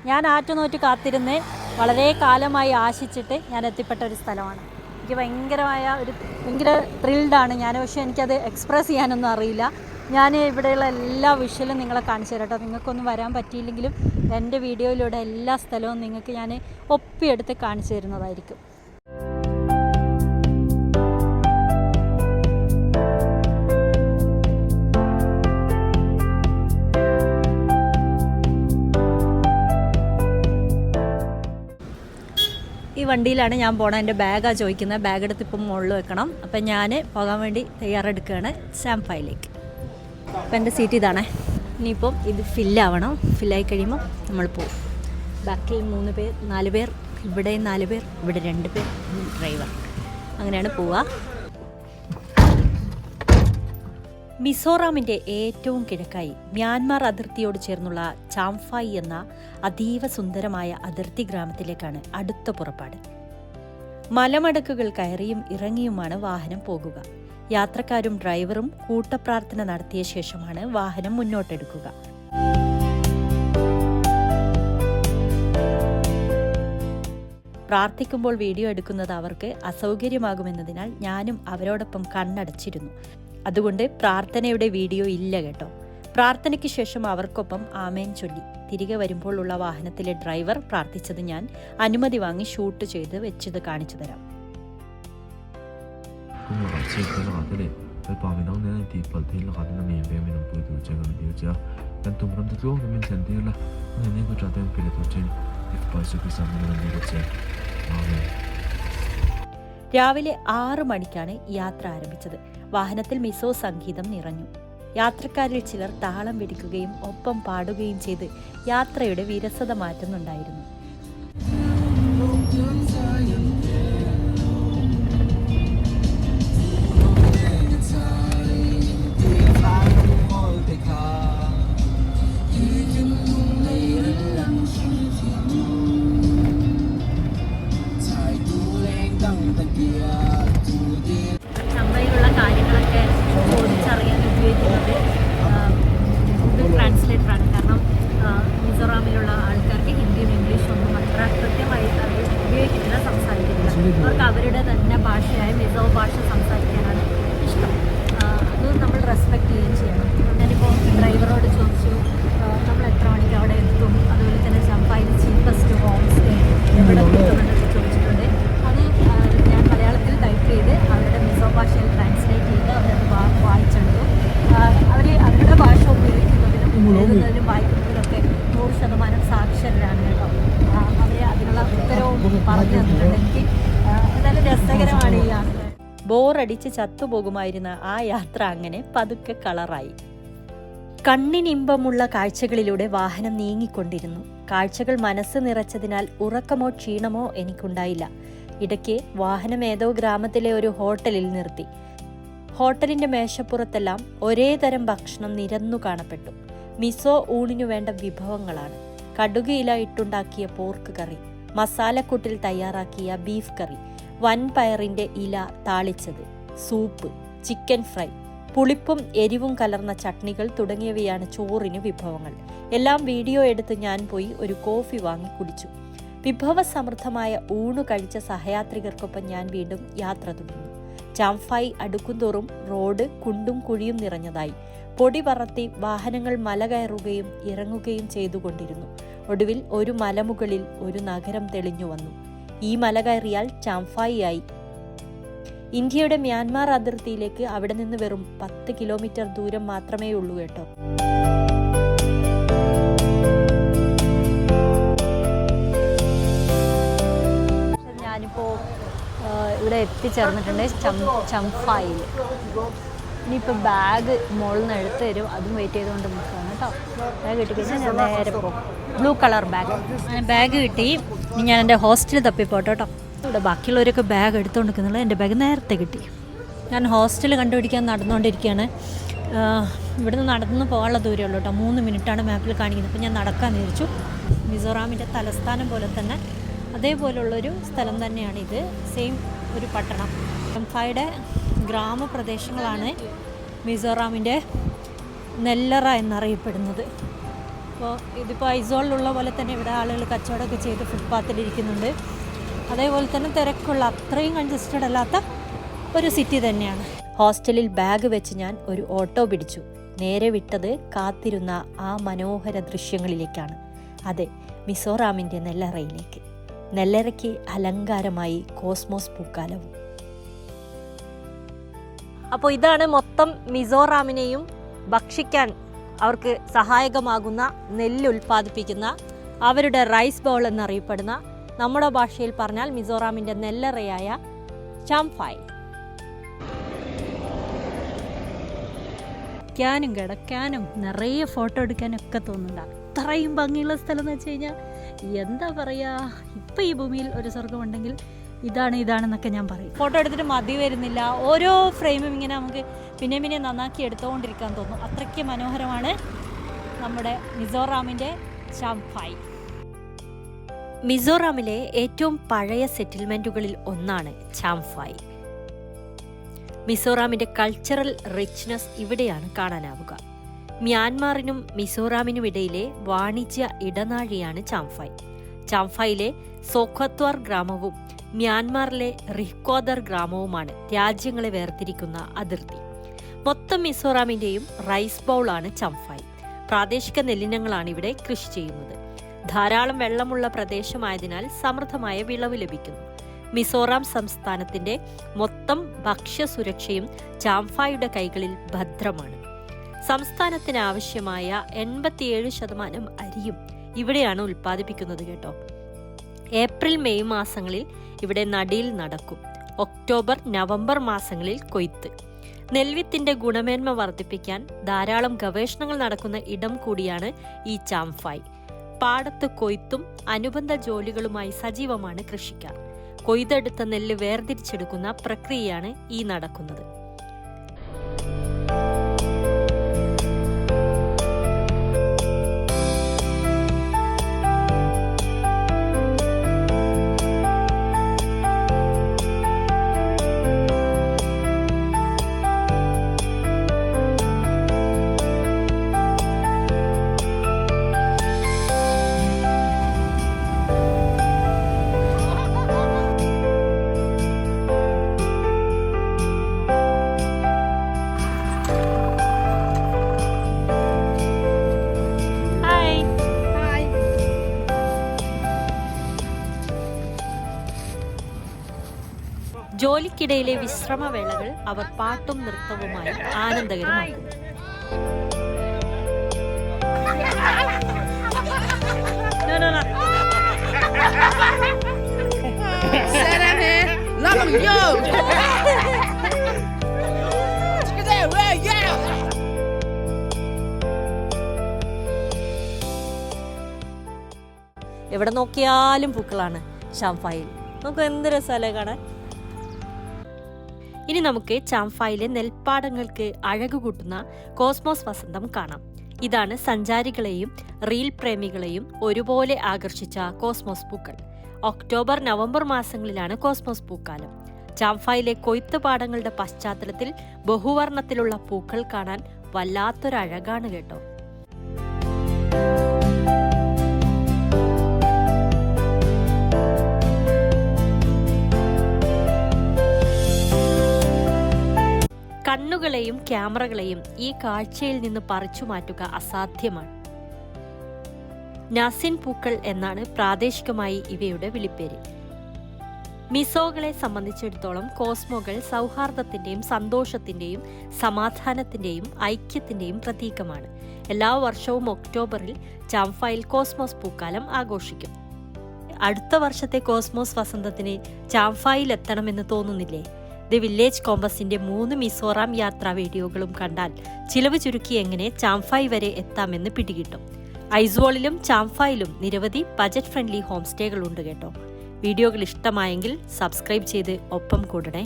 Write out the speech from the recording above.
ഞാൻ ആറ്റുനോറ്റ് കാത്തിരുന്ന് വളരെ കാലമായി ആശിച്ചിട്ട് ഞാൻ എത്തിപ്പെട്ട ഒരു സ്ഥലമാണ്. എനിക്ക് ഭയങ്കര ത്രിൽഡാണ് ഞാൻ. പക്ഷേ എനിക്കത് എക്സ്പ്രസ് ചെയ്യാനൊന്നും അറിയില്ല. ഞാൻ ഇവിടെയുള്ള എല്ലാ വിഷ്വലും നിങ്ങളെ കാണിച്ചു തരാം കേട്ടോ. നിങ്ങൾക്കൊന്നും വരാൻ പറ്റിയില്ലെങ്കിലും എൻ്റെ വീഡിയോയിലൂടെ എല്ലാ സ്ഥലവും നിങ്ങൾക്ക് ഞാൻ ഒപ്പിയെടുത്ത് കാണിച്ചു തരുന്നതായിരിക്കും. ഈ വണ്ടിയിലാണ് ഞാൻ പോണത്. എൻ്റെ ബാഗാണ് ചോദിക്കുന്നത്. ബാഗ് എടുത്ത് ഇപ്പം മുകളിൽ വെക്കണം. അപ്പം ഞാൻ പോകാൻ വേണ്ടി തയ്യാറെടുക്കുകയാണ് ചാംഫായിലേക്ക്. അപ്പം എൻ്റെ സീറ്റ് ഇതാണേ. ഇനിയിപ്പം ഇത് ഫില്ലാവണം. ഫില്ലായി കഴിയുമ്പോൾ നമ്മൾ പോകും. ബാക്കിൽ 3 പേർ 4 പേർ, ഇവിടെ 4 പേർ, ഇവിടെ 2 പേർ, ഡ്രൈവർ. അങ്ങനെയാണ് പോവുക. മിസോറാമിൻ്റെ ഏറ്റവും കിഴക്കായി മ്യാൻമാർ അതിർത്തിയോട് ചേർന്നുള്ള ചാംഫായി എന്ന അതീവ സുന്ദരമായ അതിർത്തി ഗ്രാമത്തിലേക്കാണ് അടുത്ത പുറപ്പാട്. മലമടക്കുകൾ കയറിയും ഇറങ്ങിയുമാണ് വാഹനം പോകുക. യാത്രക്കാരും ഡ്രൈവറും കൂട്ടപ്രാർത്ഥന നടത്തിയ ശേഷമാണ് വാഹനം മുന്നോട്ടെടുക്കുക. പ്രാർത്ഥിക്കുമ്പോൾ വീഡിയോ എടുക്കുന്നത് അവർക്ക് അസൗകര്യമാകുമെന്നതിനാൽ ഞാനും അവരോടൊപ്പം കണ്ണടച്ചിരുന്നു. അതുകൊണ്ട് പ്രാർത്ഥനയുടെ വീഡിയോ ഇല്ല കേട്ടോ. പ്രാർത്ഥനയ്ക്ക് ശേഷം അവർക്കൊപ്പം ആമേൻ ചൊല്ലി തിരികെ വരുമ്പോഴുള്ള വാഹനത്തിലെ ഡ്രൈവർ പ്രാർത്ഥിച്ചത് ഞാൻ അനുമതി വാങ്ങി ഷൂട്ട് ചെയ്ത് വെച്ചത് കാണിച്ചു തരാം. രാവിലെ 6 മണിക്കാണ് യാത്ര ആരംഭിച്ചത്. വാഹനത്തിൽ മിസോ സംഗീതം നിറഞ്ഞു. യാത്രക്കാരിൽ ചിലർ താളം പിടിക്കുകയും ഒപ്പം പാടുകയും ചെയ്ത് യാത്രയുടെ വിരസത മാറ്റുന്നുണ്ടായിരുന്നു. ചമ്പയിലുള്ള കാര്യങ്ങളൊക്കെ ചോദിച്ചറിയാൻ ഉപയോഗിക്കുന്നത് ഗൂഗിൾ ട്രാൻസ്ലേറ്ററാണ്. കാരണം മിസോറാമിലുള്ള ആൾക്കാർക്ക് ഹിന്ദിയും ഇംഗ്ലീഷും ഒന്നും അത്ര കൃത്യമായി ഉപയോഗിക്കുന്നില്ല, സംസാരിക്കുന്നില്ല. അവർക്ക് അവരുടെ തന്നെ ഭാഷയായ മിസോ ഭാഷ സംസാരിക്കാനാണ് ഇഷ്ടം. അത് നമ്മൾ റെസ്പെക്റ്റ് ചെയ്യുകയും ചെയ്യണം. ഞാനിപ്പോൾ ഡ്രൈവറോട് ചോദിച്ചു നമ്മൾ എത്ര മണിക്ക് അവിടെ എത്തും, അതുപോലെ തന്നെ ചമ്പായിൽ ചീപ്പസ്റ്റ് ഹോം സ്റ്റേ എവിടെ കിട്ടുമെന്നൊക്കെ ചോദിച്ചിട്ടുണ്ട്. അത് ഞാൻ മലയാളത്തിൽ ടൈപ്പ് ചെയ്ത് അവരുടെ മിസോ ഭാഷയിൽ ട്രാൻസ്ലേറ്റ് ചെയ്ത് അവരത് വായിച്ചെടുത്തു. അവരുടെ ഭാഷ ഉപയോഗിക്കുന്നതിലും എഴുതുന്നതിലും വായിക്കുന്നതിലൊക്കെ 100% സാക്ഷരരാണ് കേട്ടോ. അവരെ അതിനുള്ള ഉത്തരവും പറഞ്ഞു തന്നിട്ടുണ്ട്. എനിക്ക് എന്തായാലും രസകരമാണ് ഈ യാത്ര. ബോറടിച്ച് ചത്തുപോകുമായിരുന്ന ആ യാത്ര അങ്ങനെ പതുക്കെ കളറായി. കണ്ണിനിമ്പമുള്ള കാഴ്ചകളിലൂടെ വാഹനം നീങ്ങിക്കൊണ്ടിരുന്നു. കാഴ്ചകൾ മനസ്സ് നിറച്ചതിനാൽ ഉറക്കമോ ക്ഷീണമോ എനിക്കുണ്ടായില്ല. ഇടയ്ക്ക് വാഹനം ഏതോ ഗ്രാമത്തിലെ ഒരു ഹോട്ടലിൽ നിർത്തി. ഹോട്ടലിന്റെ മേശപ്പുറത്തെല്ലാം ഒരേ തരം ഭക്ഷണം നിരന്നു കാണപ്പെട്ടു. മിസോ ഊണിനു വേണ്ട വിഭവങ്ങളാണ്. കടുകയില ഇട്ടുണ്ടാക്കിയ പോർക്ക് കറി, മസാലക്കൂട്ടിൽ തയ്യാറാക്കിയ ബീഫ് കറി, വൻപയറിന്റെ ഇല താളിച്ചത്, സൂപ്പ്, ചിക്കൻ ഫ്രൈ, പുളിപ്പും എരിവും കലർന്ന ചട്നികൾ തുടങ്ങിയവയാണ് ചോറിന് വിഭവങ്ങൾ. എല്ലാം വീഡിയോ എടുത്ത് ഞാൻ പോയി ഒരു കോഫി വാങ്ങി കുടിച്ചു. വിഭവസമൃദ്ധമായ ഊണു കഴിച്ച സഹയാത്രികർക്കൊപ്പം ഞാൻ വീണ്ടും യാത്ര തുടർന്നു. ചാംഫായി അടുക്കുംതോറും റോഡ് കുണ്ടും കുഴിയും നിറഞ്ഞതായി. പൊടി പറത്തി വാഹനങ്ങൾ മല കയറുകയും ഇറങ്ങുകയും ചെയ്തുകൊണ്ടിരുന്നു. ഒടുവിൽ ഒരു മലമുകളിൽ ഒരു നഗരം തെളിഞ്ഞു വന്നു. ഈ മല കയറിയാൽ ചാംഫായി ആയി. ഇന്ത്യയുടെ മ്യാൻമാർ അതിർത്തിയിലേക്ക് അവിടെ നിന്ന് വെറും 10 കിലോമീറ്റർ ദൂരം മാത്രമേ ഉള്ളൂ കേട്ടോ. ഞാനിപ്പോൾ ഇവിടെ എത്തിച്ചേർന്നിട്ടുണ്ട് ചംഫായിൽ. ഇനിയിപ്പോൾ ബാഗ് മുകളിൽ നിന്ന് എടുത്ത് തരും, അതും വെയിറ്റ് ചെയ്തുകൊണ്ട് നിൽക്കുകയാണ് കേട്ടോ. ബാഗ് കിട്ടിക്കഴിഞ്ഞാൽ ഞാൻ നേരെ പോകും. ബ്ലൂ കളർ ബാഗ് കിട്ടി. ഇനി ഞാൻ എൻ്റെ ഹോസ്റ്റലിൽ തപ്പിപ്പോട്ടോ കേട്ടോ. ഇവിടെ ബാക്കിയുള്ളവരൊക്കെ ബാഗ് എടുത്തുകൊണ്ട് നിൽക്കുന്നുള്ളൂ. എൻ്റെ ബാഗ് നേരത്തെ കിട്ടി. ഞാൻ ഹോസ്റ്റൽ കണ്ടുപിടിക്കാൻ നടന്നുകൊണ്ടിരിക്കുകയാണ്. ഇവിടുന്ന് നടന്നു പോകാനുള്ള ദൂരമേ ഉള്ളൂ കേട്ടോ. 3 മിനിറ്റാണ് മാപ്പിൽ കാണിക്കുന്നത്. അപ്പോൾ ഞാൻ നടക്കാൻ വിചാരിച്ചു. മിസോറാമിൻ്റെ തലസ്ഥാനം പോലെ തന്നെ അതേപോലുള്ളൊരു സ്ഥലം തന്നെയാണിത്. സെയിം ഒരു പട്ടണം. ചംഫായുടെ ഗ്രാമപ്രദേശങ്ങളാണ് മിസോറാമിൻ്റെ നെല്ലറ എന്നറിയപ്പെടുന്നത്. അപ്പോൾ ഇതിപ്പോൾ ഐസോളിലുള്ള പോലെ തന്നെ ഇവിടെ ആളുകൾ കച്ചവടമൊക്കെ ചെയ്ത് ഫുട്പാത്തിലിരിക്കുന്നുണ്ട്. അതേപോലെ തന്നെ തിരക്കുള്ള, അത്രയും കൺജസ്റ്റഡ് അല്ലാത്ത ഒരു സിറ്റി തന്നെയാണ്. ഹോസ്റ്റലിൽ ബാഗ് വെച്ച് ഞാൻ ഒരു ഓട്ടോ പിടിച്ചു. നേരെ വിട്ടത് കാത്തിരുന്ന ആ മനോഹര ദൃശ്യങ്ങളിലേക്കാണ്. അതെ, മിസോറാമിൻ്റെ നെല്ലറയിലേക്ക്. നെല്ലറയ്ക്ക് അലങ്കാരമായി കോസ്മോസ് പൂക്കാലവും. അപ്പോൾ ഇതാണ് മൊത്തം മിസോറാമിനെയും ഭക്ഷിക്കാൻ അവർക്ക് സഹായകമാകുന്ന നെല്ല് ഉൽപ്പാദിപ്പിക്കുന്ന അവരുടെ റൈസ് ബൗൾ എന്നറിയപ്പെടുന്ന, നമ്മുടെ ഭാഷയിൽ പറഞ്ഞാൽ മിസോറാമിൻ്റെ നെല്ലറയായ ചാംഫായ്. ക്കാനും കിടക്കാനും നിറയെ ഫോട്ടോ എടുക്കാനൊക്കെ തോന്നുന്നുണ്ട്. അത്രയും ഭംഗിയുള്ള സ്ഥലം എന്ന് വെച്ച് കഴിഞ്ഞാൽ എന്താ പറയുക, ഇപ്പം ഈ ഭൂമിയിൽ ഒരു സ്വർഗമുണ്ടെങ്കിൽ ഇതാണെന്നൊക്കെ ഞാൻ പറയും. ഫോട്ടോ എടുത്തിട്ട് മതി വരുന്നില്ല. ഓരോ ഫ്രെയിമും ഇങ്ങനെ നമുക്ക് പിന്നെ നന്നാക്കി എടുത്തുകൊണ്ടിരിക്കാൻ തോന്നും. അത്രയ്ക്ക് മനോഹരമാണ് നമ്മുടെ മിസോറാമിൻ്റെ ചാംഫായ്. മിസോറാമിലെ ഏറ്റവും പഴയ സെറ്റിൽമെൻറ്റുകളിൽ ഒന്നാണ് ചാംഫായ്. മിസോറാമിൻ്റെ കൾച്ചറൽ റിച്ച്നെസ് ഇവിടെയാണ് കാണാനാവുക. മ്യാൻമാറിനും മിസോറാമിനും ഇടയിലെ വാണിജ്യ ഇടനാഴിയാണ് ചാംഫായ്. ചാംഫായിലെ സോഖത്വാർ ഗ്രാമവും മ്യാൻമാറിലെ റിഹ്കോദർ ഗ്രാമവുമാണ് രാജ്യങ്ങളെ വേർതിരിക്കുന്ന അതിർത്തി. മൊത്തം മിസോറാമിൻ്റെയും റൈസ് ബൗളാണ് ചാംഫായ്. പ്രാദേശിക നെല്ലിനങ്ങളാണ് ഇവിടെ കൃഷി ചെയ്യുന്നത്. ധാരാളം വെള്ളമുള്ള പ്രദേശമായതിനാൽ സമൃദ്ധമായ വിളവ് ലഭിക്കുന്നു. മിസോറാം സംസ്ഥാനത്തിന്റെ മൊത്തം ഭക്ഷ്യസുരക്ഷയും ചാംഫായുടെ കൈകളിൽ ഭദ്രമാണ്. സംസ്ഥാനത്തിന് ആവശ്യമായ 87% അരിയും ഇവിടെയാണ് ഉൽപ്പാദിപ്പിക്കുന്നത് കേട്ടോ. ഏപ്രിൽ മെയ് മാസങ്ങളിൽ ഇവിടെ നടീൽ നടക്കും. ഒക്ടോബർ നവംബർ മാസങ്ങളിൽ കൊയ്ത്ത്. നെൽവിത്തിന്റെ ഗുണമേന്മ വർദ്ധിപ്പിക്കാൻ ധാരാളം ഗവേഷണങ്ങൾ നടക്കുന്ന ഇടം കൂടിയാണ് ഈ ചാംഫായ്. പാടത്ത് കൊയ്ത്തും അനുബന്ധ ജോലികളുമായി സജീവമാണ് കൃഷിക്കാർ. കൊയ്തെടുത്ത നെല്ല് വേർതിരിച്ചെടുക്കുന്ന പ്രക്രിയയാണ് ഈ നടക്കുന്നത്. ജോലിക്കിടയിലെ വിശ്രമവേളകൾ അവർ പാട്ടും നൃത്തവുമായി ആനന്ദകരമാക്കുന്നു. എവിടെ നോക്കിയാലും പൂക്കളാണ് ചാംഫായിൽ. നമുക്ക് എന്ത് രസമല്ലേ കാണാൻ. ഇനി നമുക്ക് ചാംഫായിലെ നെൽപ്പാടങ്ങൾക്ക് അഴകു കൂട്ടുന്ന കോസ്മോസ് വസന്തം കാണാം. ഇതാണ് സഞ്ചാരികളെയും റീൽ പ്രേമികളെയും ഒരുപോലെ ആകർഷിച്ച കോസ്മോസ് പൂക്കൾ. ഒക്ടോബർ നവംബർ മാസങ്ങളിലാണ് കോസ്മോസ് പൂക്കാലം. ചാംഫായിലെ കൊയ്ത്ത് പാടങ്ങളുടെ പശ്ചാത്തലത്തിൽ ബഹുവർണ്ണത്തിലുള്ള പൂക്കൾ കാണാൻ വല്ലാത്തൊരഴകാണ് കേട്ടോ. കണ്ണുകളെയും ക്യാമറകളെയും ഈ കാഴ്ചയിൽ നിന്ന് പറിച്ചു മാറ്റുക അസാധ്യമാണ്. നാസിൻ പൂക്കൾ എന്നാണ് പ്രാദേശികമായി ഇവയുടെ വിളിപ്പേര്. മിസോകളെ സംബന്ധിച്ചിടത്തോളം കോസ്മോകൾ സൗഹാർദ്ദത്തിന്റെയും സന്തോഷത്തിന്റെയും സമാധാനത്തിന്റെയും ഐക്യത്തിന്റെയും പ്രതീകമാണ്. എല്ലാ വർഷവും ഒക്ടോബറിൽ ചാംഫായിൽ കോസ്മോസ് പൂക്കാലം ആഘോഷിക്കും. അടുത്ത വർഷത്തെ കോസ്മോസ് വസന്തത്തിന് ചാംഫായിൽ എത്തണമെന്ന് തോന്നുന്നില്ലേ? ദി വില്ലേജ് കോമ്പസിന്റെ 3 മിസോറാം യാത്രാ വീഡിയോകളും കണ്ടാൽ ചിലവ് ചുരുക്കി എങ്ങനെ ചാംഫായ് വരെ എത്താമെന്ന് പിടികിട്ടും. ഐസ്വാളിലും ചാംഫായിലും നിരവധി ബജറ്റ് ഫ്രണ്ട്ലി ഹോം സ്റ്റേകൾ ഉണ്ട് കേട്ടോ. വീഡിയോകൾ ഇഷ്ടമായെങ്കിൽ സബ്സ്ക്രൈബ് ചെയ്ത് ഒപ്പം കൂടണേ.